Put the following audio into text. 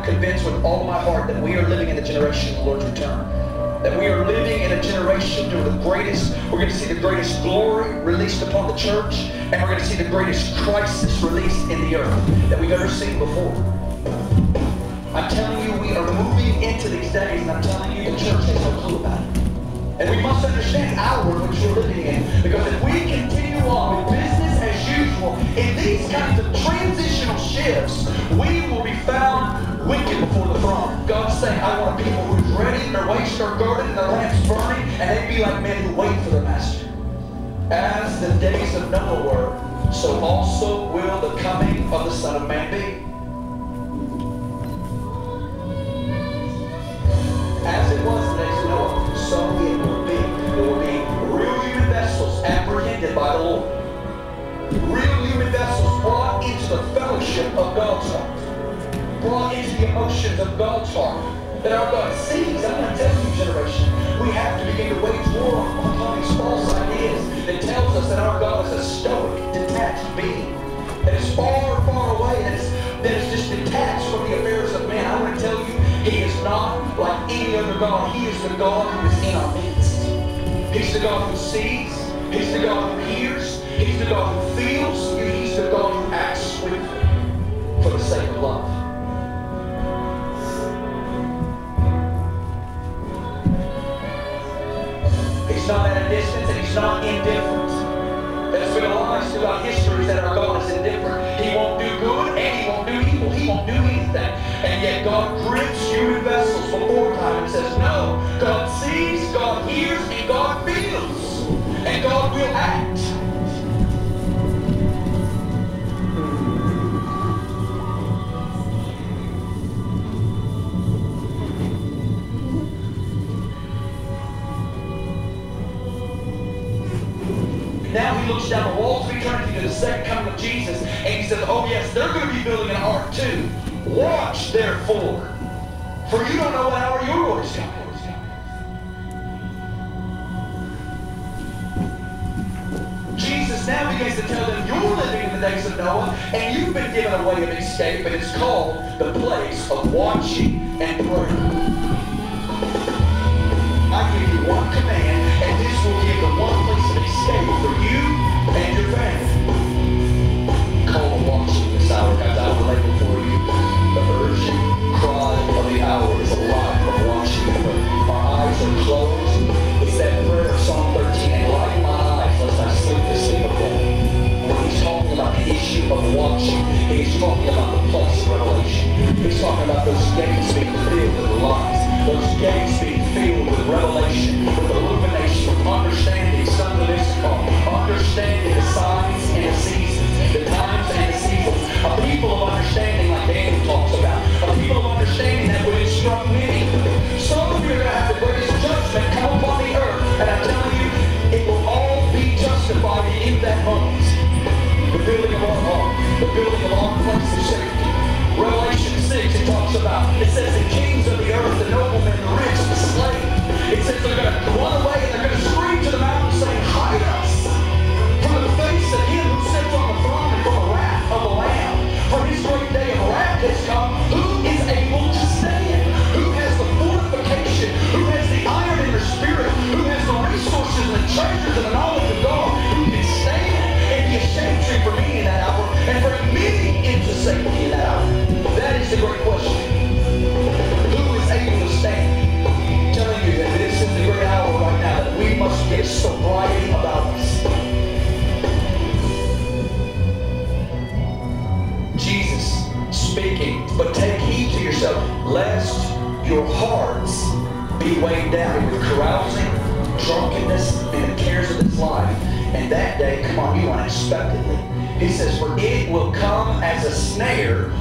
convinced with all of my heart that we are living in the generation of the Lord's return. That we are living in a generation where we're going to see the greatest glory released upon the church, and we're going to see the greatest crisis released in the earth that we've ever seen before. I'm telling you, we are moving into these days, and I'm telling you, the church has no clue about it. And we must understand our world which we're living in, because if we continue on with business as usual, in these kinds of transitional shifts, we will be found wicked before the throne. God's saying, I want a people who's ready, their waist are girded, and their lamps burning, and they be like men who wait for their master. As the days of Noah were, so also will the coming of the Son of Man be. As it was in the days of Noah, so it will be. There will be real human vessels apprehended by the Lord. Real human vessels brought into the fellowship of God's heart. Brought into the emotions of God's heart. That our God sees. I'm going to tell you, generation, we have to begin to wage war on these false ideas that tells us that our God is a stoic, detached being. That is far, far away, that is just detached from the affairs of men. I want to tell you, He is not like any other God. He is the God who is in our midst. He's the God who sees. He's the God who hears. He's the God who feels. He's the God who acts swiftly for the sake of love. He's not at a distance, and He's not indifferent. There's been lies throughout history that our God is indifferent. He won't do good and He won't do evil. He won't do anything. And yet God grips human vessels before time and says, no, God sees, God hears, and God feels. And God will act. Now He looks down the walls of eternity to the second coming of Jesus, and He says, oh yes, they're going to be building an ark too. Watch therefore, for you don't know what hour your Lord is coming. Jesus now begins to tell them, you're living in the days of Noah, and you've been given a way of escape, and it's called the place of watching and praying. I give you one command, and this will give the one place of escape for you and your family. Call of watching this hour, guys. I will label for you. The urgent cry of the hour is a life of watching and praying. Our eyes are closed. It's that prayer of Psalm 13, and light my eyes lest I sleep the sleep of death. When He's talking about the issue of watching, He's talking about the place of revelation. He's talking about those gates being filled with lights. Those gates being filled with revelation, with illumination, with understanding, sons of Issachar, understanding the signs and the seasons, the times and the seasons. A people of understanding like Daniel talks about. A people of understanding that would instruct many. Some of you are going to have the greatest judgment come upon the earth, and I'm telling you, it will all be justified in that moment. The building of our heart, the building of our place of safety. Revelation 6, it talks about, it says the kings of the earth, the noblemen, the rich, the slave. It says they're going to run away and they're going to scream to the mountain saying, hide us from the face of Him who sits on the throne and from the wrath of the Lamb. For His great day of wrath has come. Who is able to stand? Who has the fortification? Who has the iron in their spirit? Who has the resources and the treasures and the knowledge of God? Who can stand and be a shade tree for me in that hour and bring many into safety in that hour? That is the great question. Who is able to stand? I'm telling you that this is the great hour right now that we must get sobriety about us. Jesus speaking, but take heed to yourself, lest your hearts be weighed down with carousing, drunkenness, and the cares of this life, and that day come on you unexpectedly. He says, for it will come as a snare